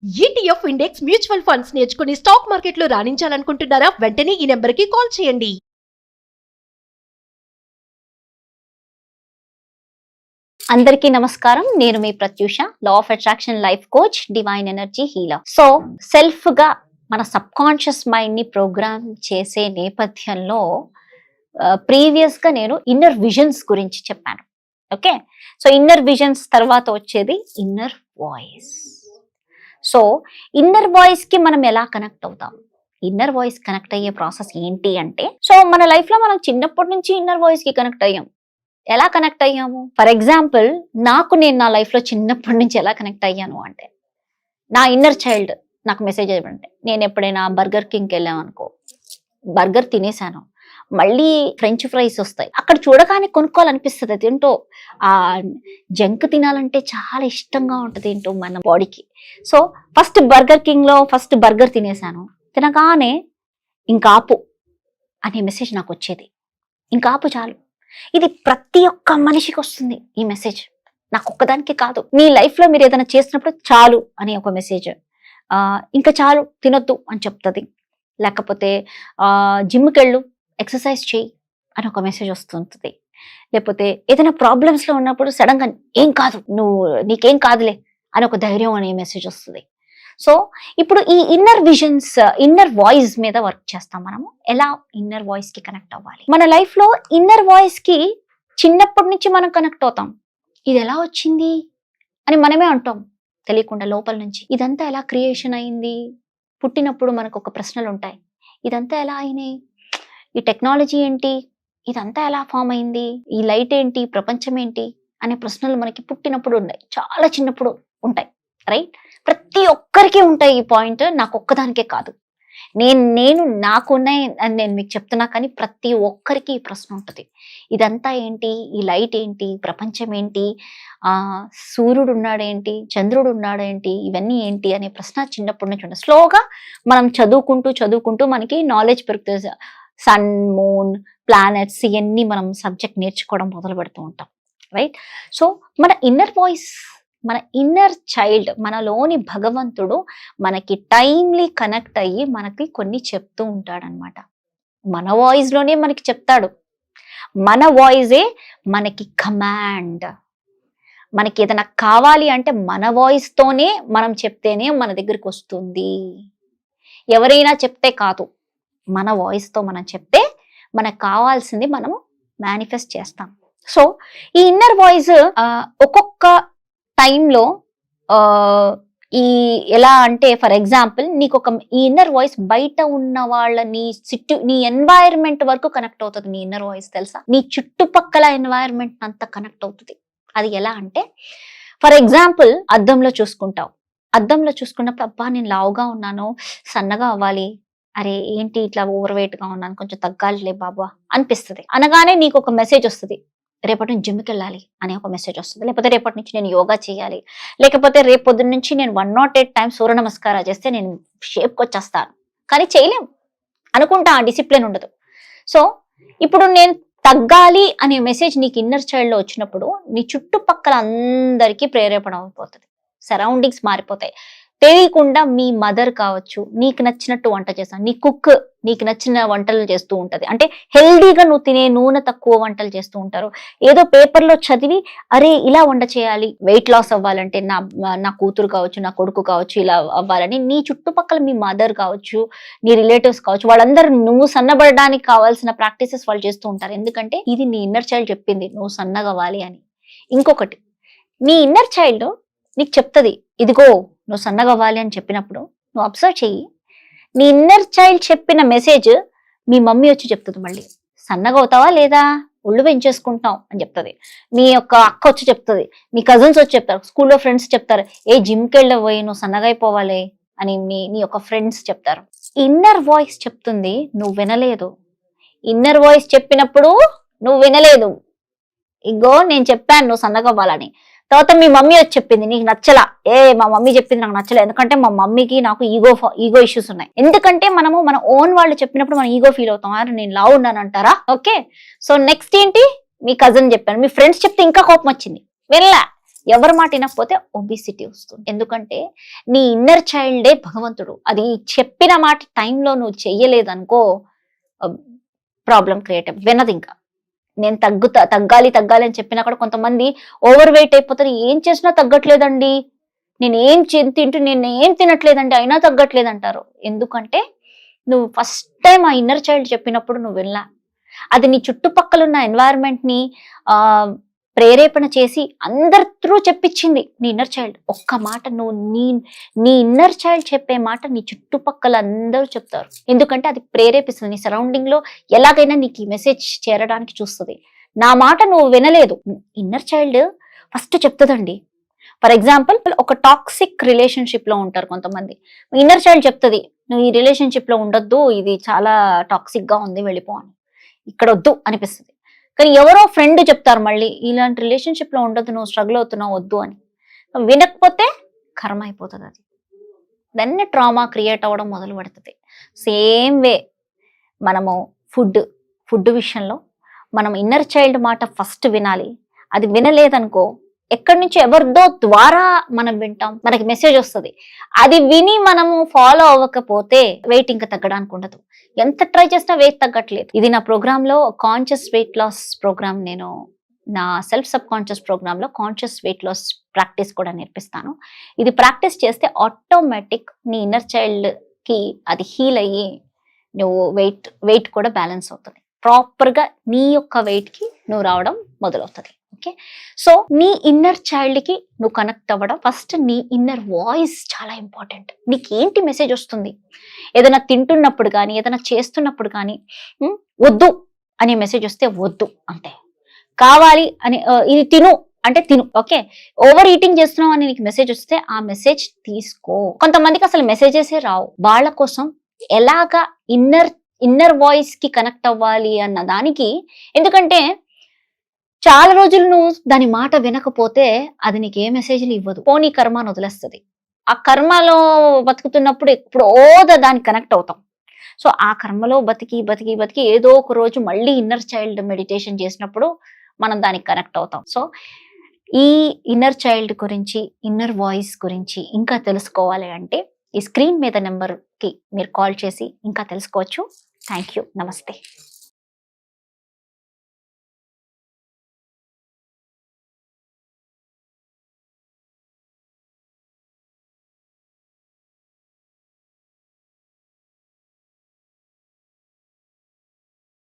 ETF index mutual funds నేర్చుకుని stock మార్కెట్లో రాణించాలనుకుంటున్నారా? వెంటనే ఈ నెంబర్కి కాల్ చేయండి. అందరికీ నమస్కారం. నేను మీ Pratyusha, law of attraction life coach, divine energy healer. So self గా మన సబ్ కాన్షియస్ మైండ్ ని ప్రోగ్రామ్ చేసే నేపథ్యంలో ప్రీవియస్ గా నేను ఇన్నర్ విజన్స్ గురించి చెప్పాను. ఓకే, సో ఇన్నర్ విజన్స్ తర్వాత వచ్చేది inner voice. So inner voice కి మనం ఎలా కనెక్ట్ అవుతాం? ఇన్నర్ వాయిస్ కనెక్ట్ అయ్యే ప్రాసెస్ ఏంటి అంటే, సో మన లైఫ్ లో మనం చిన్నప్పటి నుంచి ఇన్నర్ వాయిస్ కి కనెక్ట్ అయ్యాం. ఎలా కనెక్ట్ అయ్యాము? ఫర్ ఎగ్జాంపుల్, నేను నా లైఫ్ లో చిన్నప్పటి నుంచి ఎలా కనెక్ట్ అయ్యాను అంటే, నా ఇన్నర్ చైల్డ్ నాకు మెసేజ్ ఇవ్వండి. నేను ఎప్పుడైనా బర్గర్ కింగ్కి వెళ్ళామనుకో, బర్గర్ తినేసాను, మళ్ళీ ఫ్రెంచ్ ఫ్రైస్ వస్తాయి, అక్కడ చూడగానే కొనుక్కోవాలనిపిస్తుంది. అదేంటో ఆ జంక్ తినాలంటే చాలా ఇష్టంగా ఉంటుంది ఏంటో మన బాడీకి. సో ఫస్ట్ బర్గర్ కింగ్ లో ఫస్ట్ బర్గర్ తినేసాను, తినగానే ఇంకాపు అనే మెసేజ్ నాకు వచ్చేది. ఇంకాపు చాలు. ఇది ప్రతి ఒక్క మనిషికి వస్తుంది ఈ మెసేజ్, నాకు ఒక్కదానికి కాదు. మీ లైఫ్ లో మీరు ఏదైనా చేసినప్పుడు చాలు అనే ఒక మెసేజ్, ఇంకా చాలు తినొద్దు అని చెప్తుంది. లేకపోతే జిమ్కి వెళ్ళు, ఎక్సర్సైజ్ చేయి అని ఒక మెసేజ్ వస్తుంటుంది. లేకపోతే ఏదైనా ప్రాబ్లమ్స్ లో ఉన్నప్పుడు సడన్ గా ఏం కాదు, నీకేం కాదులే అని ఒక ధైర్యం అనే మెసేజ్ వస్తుంది. సో ఇప్పుడు ఈ ఇన్నర్ విజన్స్, ఇన్నర్ వాయిస్ మీద వర్క్ చేస్తాం మనము. ఎలా ఇన్నర్ వాయిస్ కి కనెక్ట్ అవ్వాలి? మన లైఫ్ లో ఇన్నర్ వాయిస్ కి చిన్నప్పటి నుంచి మనం కనెక్ట్ అవుతాం. ఇది ఎలా వచ్చింది అని మనమే అంటాం తెలియకుండా లోపల నుంచి. ఇదంతా ఎలా క్రియేషన్ అయింది? పుట్టినప్పుడు మనకు ఒక ప్రశ్నలు ఉంటాయి, ఇదంతా ఎలా అయినాయి, ఈ టెక్నాలజీ ఏంటి, ఇదంతా ఎలా ఫామ్ అయింది, ఈ లైట్ ఏంటి, ప్రపంచం ఏంటి అనే ప్రశ్నలు మనకి పుట్టినప్పుడు ఉన్నాయి, చాలా చిన్నప్పుడు ఉంటాయి. రైట్? ప్రతి ఒక్కరికి ఉంటాయి ఈ పాయింట్, నాకు ఒక్కదానికే కాదు. నేను నాకున్నాయి అని నేను మీకు చెప్తున్నా, కానీ ప్రతి ఒక్కరికి ఈ ప్రశ్న ఉంటుంది. ఇదంతా ఏంటి, ఈ లైట్ ఏంటి, ప్రపంచం ఏంటి, సూర్యుడు ఉన్నాడేంటి, చంద్రుడు ఉన్నాడేంటి, ఇవన్నీ ఏంటి అనే ప్రశ్న చిన్నప్పటి నుంచి ఉంటుంది. స్లోగా మనం చదువుకుంటూ మనకి నాలెడ్జ్ పెరుగుతుంది. సన్, మూన్, ప్లానెట్స్, ఇవన్నీ మనం సబ్జెక్ట్ నేర్చుకోవడం మొదలు పెడుతూ ఉంటాం. రైట్? సో మన ఇన్నర్ వాయిస్, మన ఇన్నర్ చైల్డ్, మనలోని భగవంతుడు మనకి టైమ్లీ కనెక్ట్ అయ్యి మనకి కొన్ని చెప్తూ ఉంటాడనమాట. మన వాయిస్ లోనే మనకి చెప్తాడు. మన వాయిసే మనకి కమాండ్. మనకి ఏదైనా కావాలి అంటే మన వాయిస్ తోనే మనం చెప్తేనే మన దగ్గరికి వస్తుంది. ఎవరైనా చెప్తే కాదు, మన వాయిస్ తో మనం చెప్తే మనకు కావాల్సింది మనము మేనిఫెస్ట్ చేస్తాం. సో ఈ ఇన్నర్ వాయిస్ ఒక్కొక్క టైంలో ఈ ఎలా అంటే, ఫర్ ఎగ్జాంపుల్, నీకు ఒక ఈ ఇన్నర్ వాయిస్ బయట ఉన్న వాళ్ళని నీ ఎన్వైరన్మెంట్ వరకు కనెక్ట్ అవుతుంది. నీ ఇన్నర్ వాయిస్ తెలుసా, నీ చుట్టుపక్కల ఎన్వైరన్మెంట్ అంతా కనెక్ట్ అవుతుంది. అది ఎలా అంటే, ఫర్ ఎగ్జాంపుల్, అద్దంలో చూసుకుంటావు. అద్దంలో చూసుకున్నప్పుడు అబ్బా నేను లావుగా ఉన్నాను, సన్నగా అవ్వాలి, అరే ఏంటి ఇట్లా ఓవర్ వెయిట్ గా ఉన్నాను, కొంచెం తగ్గాలిలే బాబా అనిపిస్తుంది. అనగానే నీకు ఒక మెసేజ్ వస్తుంది, రేపటి నుంచి జిమ్కి వెళ్ళాలి అనే ఒక మెసేజ్ వస్తుంది. లేకపోతే రేపటి నుంచి నేను యోగా చేయాలి, లేకపోతే రేపు పొద్దున్న నుంచి నేను 108 టైమ్స్ సూర్య నమస్కారాలు చేస్తే నేను షేప్కి వచ్చేస్తాను. కానీ చేయలేం, అనుకుంటా, ఆ డిసిప్లిన్ ఉండదు. సో ఇప్పుడు నేను తగ్గాలి అనే మెసేజ్ నీకు ఇన్నర్ చైల్డ్ లో వచ్చినప్పుడు నీ చుట్టుపక్కల అందరికీ ప్రేరేపణ అయిపోతుంది, సరౌండింగ్స్ మారిపోతాయి. తెలియకుండా మీ మదర్ కావచ్చు, నీకు నచ్చినట్టు వంట చేస్తాను, నీ కుక్ నీకు నచ్చిన వంటలు చేస్తూ ఉంటది. అంటే హెల్దీగా నువ్వు తినే నూనె తక్కువ వంటలు చేస్తూ ఉంటారు. ఏదో పేపర్లో చదివి అరే ఇలా వంట చేయాలి, వెయిట్ లాస్ అవ్వాలంటే నా కూతురు కావచ్చు, నా కొడుకు కావచ్చు, ఇలా అవ్వాలని నీ చుట్టుపక్కల మీ మదర్ కావచ్చు, నీ రిలేటివ్స్ కావచ్చు, వాళ్ళందరూ నువ్వు సన్నబడడానికి కావాల్సిన ప్రాక్టీసెస్ వాళ్ళు చేస్తూ ఉంటారు. ఎందుకంటే ఇది నీ ఇన్నర్ చైల్డ్ చెప్పింది నువ్వు సన్నగా అవ్వాలి అని. ఇంకొకటి, నీ ఇన్నర్ చైల్డ్ నీకు చెప్తుంది, ఇదిగో నువ్వు సన్నగా అవ్వాలి అని చెప్పినప్పుడు నువ్వు అబ్జర్వ్ చెయ్యి, నీ ఇన్నర్ చైల్డ్ చెప్పిన మెసేజ్ మీ మమ్మీ వచ్చి చెప్తుంది, మళ్ళీ సన్నగా అవుతావా లేదా, ఒళ్ళు పెంచేసుకుంటాం అని చెప్తుంది. మీ యొక్క అక్క వచ్చి చెప్తుంది, మీ కజిన్స్ వచ్చి చెప్తారు, స్కూల్లో ఫ్రెండ్స్ చెప్తారు, ఏ జిమ్కి వెళ్ళబోయి నువ్వు సన్నగా అయిపోవాలి అని నీ యొక్క ఫ్రెండ్స్ చెప్తారు. ఇన్నర్ వాయిస్ చెప్తుంది, నువ్వు వినలేదు. ఇన్నర్ వాయిస్ చెప్పినప్పుడు నువ్వు వినలేదు, ఇగో నేను చెప్పాను నువ్వు సన్నగా అవ్వాలని. తర్వాత మీ మమ్మీ వచ్చి చెప్పింది, నీకు నచ్చలా, మా మమ్మీ చెప్పింది నాకు నచ్చలేదు, ఎందుకంటే మా మమ్మీకి నాకు ఈగో ఇష్యూస్ ఉన్నాయి. ఎందుకంటే మనము మన ఓన్ వాళ్ళు చెప్పినప్పుడు మనం ఈగో ఫీల్ అవుతాం, అరే నేను లావు ఉన్నాను అంటారా. ఓకే, సో నెక్స్ట్ ఏంటి, మీ కజిన్ చెప్పాను, మీ ఫ్రెండ్స్ చెప్తే ఇంకా కోపం వచ్చింది, వెళ్ళా ఎవరి మాట వినకపోతే ఒబిసిటీ వస్తుంది. ఎందుకంటే నీ ఇన్నర్ చైల్డే భగవంతుడు. అది చెప్పిన మాట టైంలో నువ్వు చెయ్యలేదనుకో ప్రాబ్లం క్రియేట్ వినదు. ఇంకా నేను తగ్గాలి అని చెప్పినా కూడా కొంతమంది ఓవర్ వెయిట్ అయిపోతారు. ఏం చేసినా తగ్గట్లేదండి, నేను ఏం తినట్లేదండి అయినా తగ్గట్లేదు అంటారు. ఎందుకంటే నువ్వు ఫస్ట్ టైం ఆ ఇన్నర్ చైల్డ్ చెప్పినప్పుడు నువ్వు వెళ్ళా, అది నీ చుట్టుపక్కల ఉన్న ఎన్వైరన్మెంట్ ని ప్రేరేపణ చేసి అందరి త్రూ చెప్పించింది నీ ఇన్నర్ చైల్డ్. ఒక్క మాట నువ్వు నీ ఇన్నర్ చైల్డ్ చెప్పే మాట నీ చుట్టుపక్కల అందరూ చెప్తారు. ఎందుకంటే అది ప్రేరేపిస్తుంది. నీ సరౌండింగ్ లో ఎలాగైనా నీకు ఈ మెసేజ్ చేరడానికి చూస్తుంది. నా మాట నువ్వు వినలేదు, ఇన్నర్ చైల్డ్ ఫస్ట్ చెప్తుందండి. ఫర్ ఎగ్జాంపుల్ ఒక టాక్సిక్ రిలేషన్షిప్ లో ఉంటారు కొంతమంది, ఇన్నర్ చైల్డ్ చెప్తుంది నువ్వు ఈ రిలేషన్షిప్ లో ఉండొద్దు, ఇది చాలా టాక్సిక్ గా ఉంది, వెళ్ళిపో అని. ఇక్కడ వద్దు అనిపిస్తుంది. కానీ ఎవరో ఫ్రెండ్ చెప్తారు మళ్ళీ ఇలాంటి రిలేషన్షిప్ లో ఉండొద్దు, నువ్వు స్ట్రగుల్ అవుతున్నావు, వద్దు అని. వినకపోతే కర్మ అయిపోతుంది. అది దాన్ని ట్రామా క్రియేట్ అవ్వడం మొదలు పెడుతుంది. సేమ్ వే మనము ఫుడ్ విషయంలో మనం ఇన్నర్ చైల్డ్ మాట ఫస్ట్ వినాలి. అది వినలేదనుకో ఎక్కడి నుంచి ఎవరిదో ద్వారా మనం వింటాం, మనకి మెసేజ్ వస్తుంది. అది విని మనము ఫాలో అవ్వకపోతే వెయిట్ ఇంకా తగ్గడానికి ఉండదు. ఎంత ట్రై చేసినా వెయిట్ తగ్గట్లేదు. ఇది నా ప్రోగ్రామ్ లో కాన్షియస్ వెయిట్ లాస్ ప్రోగ్రామ్, నేను నా సెల్ఫ్ సబ్ కాన్షియస్ ప్రోగ్రామ్ లో కాన్షియస్ వెయిట్ లాస్ ప్రాక్టీస్ కూడా నేర్పిస్తాను. ఇది ప్రాక్టీస్ చేస్తే ఆటోమేటిక్ నీ ఇన్నర్ చైల్డ్ కి అది హీల్ అయ్యి నువ్వు వెయిట్ కూడా బ్యాలెన్స్ అవుతుంది. ప్రాపర్ గా నీ యొక్క వెయిట్ కి నువ్వు రావడం మొదలవుతుంది. ఓకే, సో నీ ఇన్నర్ చైల్డ్ కి నువ్వు కనెక్ట్ అవ్వడం, ఫస్ట్ నీ ఇన్నర్ వాయిస్ చాలా ఇంపార్టెంట్. నీకేంటి మెసేజ్ వస్తుంది, ఏదైనా తింటున్నప్పుడు కానీ ఏదైనా చేస్తున్నప్పుడు కానీ వద్దు అనే మెసేజ్ వస్తే వద్దు అంటే, కావాలి అని ఇది తిను అంటే తిను. ఓకే, ఓవర్ ఈటింగ్ చేస్తున్నావు అని నీకు మెసేజ్ వస్తే ఆ మెసేజ్ తీసుకో. కొంతమందికి అసలు మెసేజెసే రావు. వాళ్ళ కోసం ఎలాగా ఇన్నర్ వాయిస్ కి కనెక్ట్ అవ్వాలి అన్న దానికి, ఎందుకంటే చాలా రోజులు నువ్వు దాని మాట వినకపోతే అది నీకు ఏ మెసేజ్లు ఇవ్వదు, పోనీ కర్మను వదిలేస్తుంది. ఆ కర్మలో బతుకుతున్నప్పుడు ఎప్పుడో దానికి కనెక్ట్ అవుతాం. సో ఆ కర్మలో బతికి ఏదో ఒక రోజు మళ్ళీ ఇన్నర్ చైల్డ్ మెడిటేషన్ చేసినప్పుడు మనం దానికి కనెక్ట్ అవుతాం. సో ఈ ఇన్నర్ చైల్డ్ గురించి, ఇన్నర్ వాయిస్ గురించి ఇంకా తెలుసుకోవాలి అంటే ఈ స్క్రీన్ మీద నెంబర్కి మీరు కాల్ చేసి ఇంకా తెలుసుకోవచ్చు. Thank you. నమస్తే.